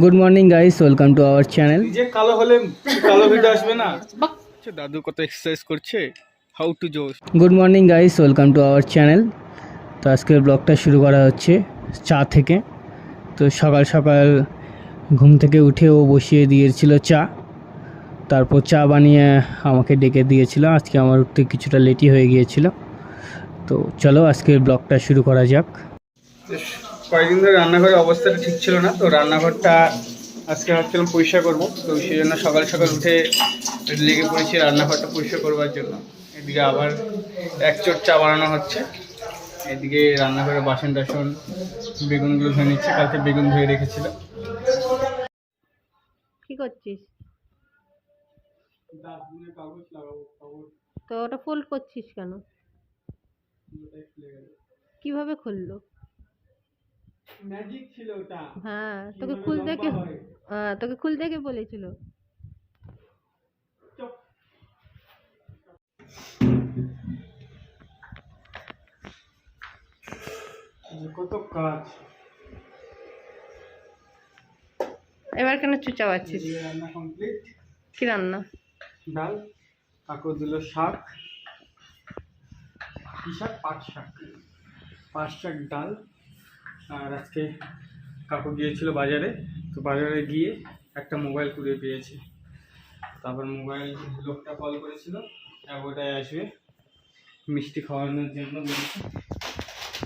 Good morning guys, welcome to our channel. যে কালো হলে কালো ভিডিও আসবে না। দাদু কত এক্সারসাইজ করছে, হাউ টু জোস। Good morning guys, welcome to our channel. তো আজকের ব্লগটা শুরু করা হচ্ছে চা থেকে। তো সকাল সকাল ঘুম থেকে উঠে ও বসিয়ে দিয়েছিল চা, তারপর চা বানিয়ে আমাকে ডেকে দিয়েছিল। আজকে আমার উঠতে কিছুটা লেটই হয়ে গিয়েছিল। তো চলো আজকের ব্লগটা শুরু করা যাক। কয়েকদিন ধরে রান্নাঘরের অবস্থাটা ঠিক ছিল না, তো রান্নাঘরটা আজকে ভাবছিলাম পরিষ্কার করবো। তো সেই জন্য সকাল সকাল উঠে লেগে পড়েছি রান্নাঘরটা পরিষ্কার করবার জন্য। এদিকে আবার এক চোট চা বানানো হচ্ছে, এদিকে রান্নাঘরে বাসন টাসন বেগুনগুলো ধুয়ে নিচ্ছে, কালকে বেগুন ধুয়ে রেখেছিল। কি করছিস? তো ওটা ফোল্ড করছিস কেন? কিভাবে খুললো? ম্যাজিক ছিল ওটা। হ্যাঁ, তোকে খুলতে কে বলেছিল? কত কাজ। এবার কেন চুচাবাচ্ছিস? রান্না কমপ্লিট। কি রান্না? ডাল, কাকু দিল শাক। কি শাক? পাট শাক। পাট শাক, ডাল। আর আজকে কাকু গিয়েছিল বাজারে, তো বাজারে গিয়ে একটা মোবাইল কুড়িয়ে পেয়েছে। তারপর মোবাইল লোকটা কল করেছিল, ওটাই আসবে মিষ্টি খাওয়ানোর জন্য, বলেছে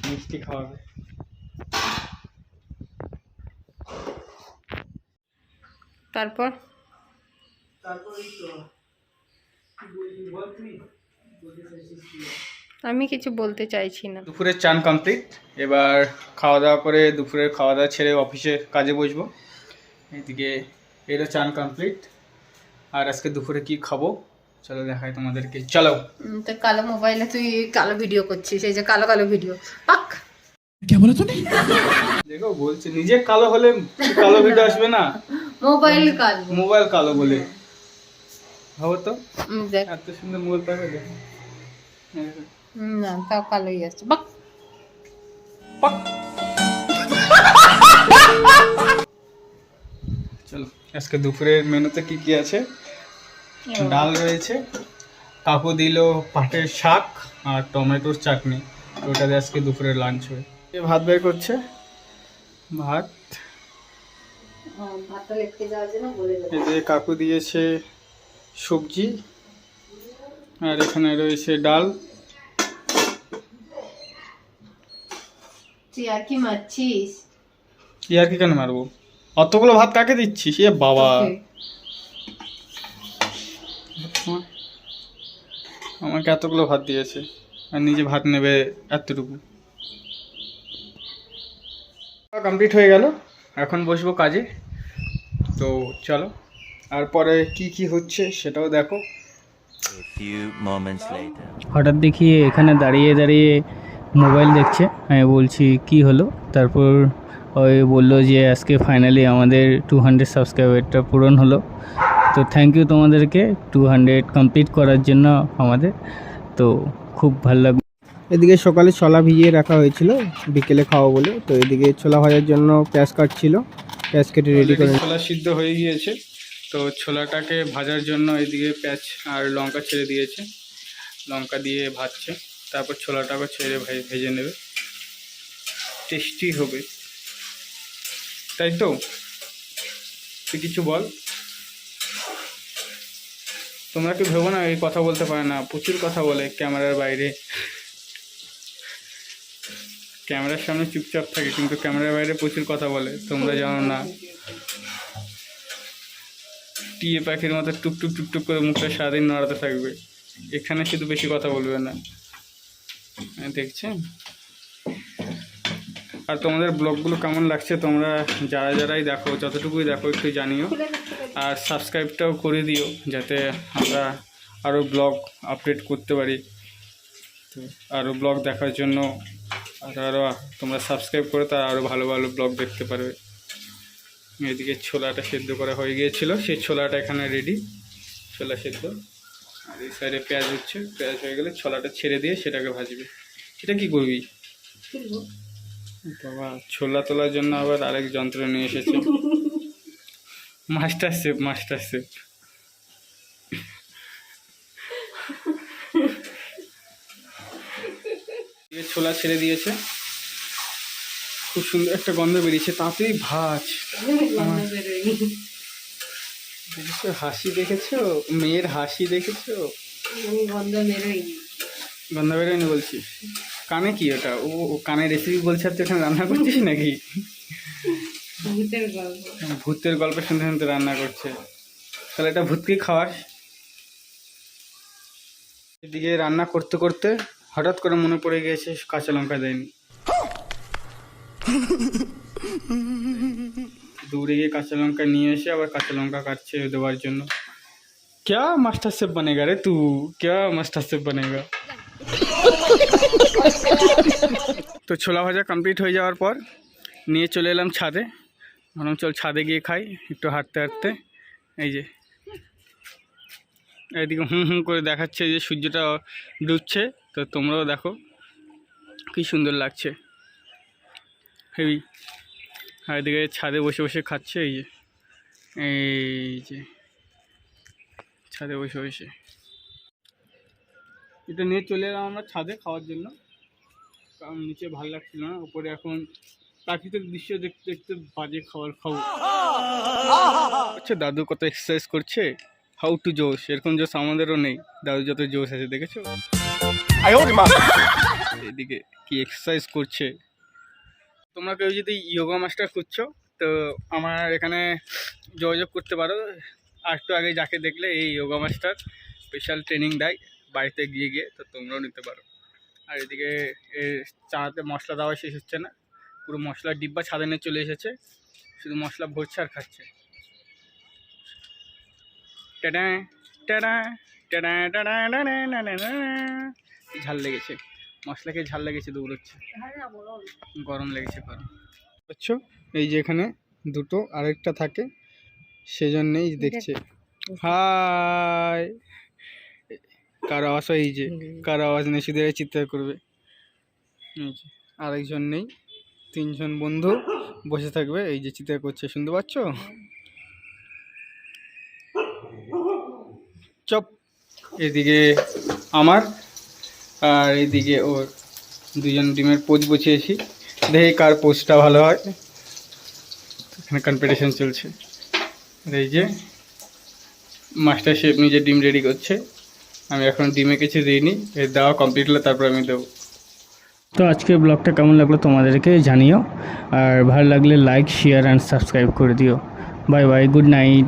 মিষ্টি খাওয়াবে। তারপর তারপরেই তো বল তুই। আমি কিছু বলতে চাইছি না। দুপুরের চান কমপ্লিট, এবার খাওয়া দাওয়া করে দুপুরের খাওয়া দাওয়া ছেড়ে অফিসে কাজে বসবো। এদিকে এটা চান কমপ্লিট। আর আজকে দুপুরে কি খাবো চলো দেখাই তোমাদেরকে, চলো। তো কালো মোবাইলে তুই কালো ভিডিও করছিস, এই যে কালো কালো ভিডিও পাক। দেখো বলছে নিজে কালো হলে কালো ভিডিও আসবে না। মোবাইল কালো, মোবাইল কালো বলে ভাবো তো, দেখ এত সুন্দর মোবাইল পাবে। না, তাও কালোই আসছে বাক। চলো আজকে দুপুরের মেনুতে কি কি আছে। ডাল রয়েছে, কাকু দিল পাটের শাক আর টমেটোর চাটনি, ওটা দিয়ে আজকে দুপুরের লাঞ্চ হয়। ভাত বের করছে, ভাত। ভাতটা লেটকে যাওয়ার জন্য বলে দেব। এদিকে কাকু দিয়েছে সবজি, আর এখানে রয়েছে ডাল। তুই আর কি মারছিস? আর কি কেন মারবো, অতগুলো ভাত কাকে দিচ্ছিস? এ বাবা, আমাকে এতগুলো ভাত দিয়েছে আর নিজে ভাত নেবে এতটুকু। কমপ্লিট হয়ে গেল, এখন বসবো কাজে। তো চলো, আর পরে কি কি হচ্ছে সেটাও দেখো। হঠাৎ দেখি এখানে দাঁড়িয়ে দাঁড়িয়ে মোবাইল দেখছে। আমি বলছি কি হলো, তারপর ওই বললো যে আজকে ফাইনালি আমাদের 200 সাবস্ক্রাইবারটা পূরণ হলো। তো থ্যাংক ইউ তোমাদেরকে 200 কমপ্লিট করার জন্য আমাদের। তো খুব ভালো লাগলো। এদিকে সকালে ছোলা ভিজিয়ে রাখা হয়েছিল বিকেলে খাওয়া বলে, তো এদিকে ছোলা ভাজার জন্য পেঁয়াজ কাটছিল, পেঁয়াজ কেটে রেডি করে। ছোলা সিদ্ধ হয়ে গিয়েছে, তো ছোলাটাকে ভাজার জন্য এদিকে পেঁয়াজ আর লঙ্কা ছেড়ে দিয়েছে, লঙ্কা দিয়ে ভাজছে। তারপর ছোলাটাকে ছেড়ে ভেজে নেবে, টেস্টি হবে, তাই তো? তুই কিছু বল। তোমরা কি ভেবো না এই কথা বলতে পারে না, প্রচুর কথা বলে ক্যামেরার বাইরে। ক্যামেরার সামনে চুপচাপ থাকে, কিন্তু ক্যামেরার বাইরে প্রচুর কথা বলে, তোমরা জানো না। টিয়ে পাখির মতো টুকটুক টুকটুক করে মুখটা সারাদিন নড়াতে থাকবে, এখানে শুধু বেশি কথা বলবে না, দেখছেন? আর তোমাদের ব্লগগুলো কেমন লাগছে তোমরা যারাই দেখো, যতটুকুই দেখো একটু জানিও। আর সাবস্ক্রাইবটাও করে দিও, যাতে আমরা আরও ব্লগ আপডেট করতে পারি। তো আরও ব্লগ দেখার জন্য আরও তোমরা সাবস্ক্রাইব করে তার আরও ভালো ভালো ব্লগ দেখতে পারবে। এদিকে ছোলাটা সেদ্ধ করা হয়ে গিয়েছিল, সেই ছোলাটা এখানে রেডি, ছোলা সেদ্ধ। আর এই সাইডে পেঁয়াজ হচ্ছে, পেঁয়াজ হয়ে গেলে ছোলাটা ছেড়ে দিয়ে সেটাকে ভাজবে। সেটা কি করবি বাবা? ছোলা তোলার জন্য আবার আরেক যন্ত্র নিয়ে এসেছে। Master chef, master chef. ছোলা ছেড়ে দিয়েছে, খুব সুন্দর একটা গন্ধ বেরিয়েছে, তাতেই ভাজ। দেখেছো হাসি, দেখেছো মেয়ের হাসি, দেখেছো? গন্ধ বেরোয়নি। গন্ধ বেরোয়নি বলছিস? কানে কি ওটা? ও কানে রেসিপি বলছে, আর তুই এখানে রান্না করছিস নাকি? ভূতের গল্প শুনতে শুনতে রান্না করছে। তাহলে এটা ভূতকে খাওয়াস। এদিকে রান্না করতে করতে হঠাৎ করে মনে পড়ে গিয়েছে কাঁচা লঙ্কা দেয়নি। দৌড়ে গিয়ে কাঁচা লঙ্কা নিয়ে এসে আবার কাঁচা লঙ্কা কাটছে দেওয়ার জন্য। क्या मास्टर शेफ बनेगा रे तू, क्या मास्टर शेफ बनेगा। তো ছোলা ভাজা কমপ্লিট হয়ে যাওয়ার পর নিয়ে চলে এলাম ছাদে। ভাবলাম চল ছাদে গিয়ে খাই একটু হাঁটতে হাঁটতে। এই যে এদিকে হুম হুম করে দেখাচ্ছে যে সূর্যটা ডুবছে, তো তোমরাও দেখো কি সুন্দর লাগছে, হেবি। আর এদিকে ছাদে বসে বসে খাচ্ছে, এই যে ছাদে বসে বসে। এটা নিয়ে চলে এলাম আমরা ছাদে খাওয়ার জন্য, কারণ নিচে ভালো লাগছিল না। উপরে এখন প্রাকৃতিক দৃশ্য দেখতে দেখতে বাজে খাবার খাবো। আচ্ছা দাদু কত এক্সারসাইজ করছে, হাউ টু জোশ, এরকম জোশ আমাদেরও নেই। দাদু যত জোশ আছে দেখেছো, এদিকে কি এক্সারসাইজ করছে। তোমরা কেউ যদি যোগা মাস্টার খুঁজছো তো আমার এখানে যোগাযোগ করতে পারো। আর একটু আগে যাকে দেখলে এই যোগা মাস্টার স্পেশাল ট্রেনিং দেয় বাড়িতে গিয়ে গিয়ে, তো তোমরাও নিতে পারো। আর এদিকে চাতে মশলা দেওয়া শেষ হচ্ছে না, পুরো মশলার ডিব্বা ছাদে নিয়ে চলে এসেছে, শুধু মশলা ভরছে আর খাচ্ছে। Tata tata tata tata tata. ঝাল লেগেছে, মশলাকে ঝাল লেগেছে, দৌড়চ্ছে, গরম লেগেছে গরম। বুঝছো, এই যে এখানে দুটো আরেকটা থাকে, সেজন্যই দেখছে। হাই, কার আওয়াজ, এই যে কার আওয়াজ নেই, শুধু চিৎকার করবে। আরেকজন নেই, তিনজন বন্ধু বসে থাকবে, এই যে চিৎকার করছে, শুনতে পাচ্ছ? চপ। এদিকে আমার আর এদিকে ওর, দুজন ডিমের পোচ বসিয়েছি, দেখি কার পোচটা ভালো হয়। এখানে কম্পিটিশন চলছে। এই যে মাস্টার শেফ নিজে ডিম রেডি করছে, আমি এখন ডিমে কিছু দিইনি, এর দেওয়া কমপ্লিট হলে তারপর আমি দেবো। তো আজকের ব্লগটা কেমন লাগলো তোমাদেরকে জানিও, আর ভালো লাগলে লাইক শেয়ার অ্যান্ড সাবস্ক্রাইব করে দিও। Bye bye, good night.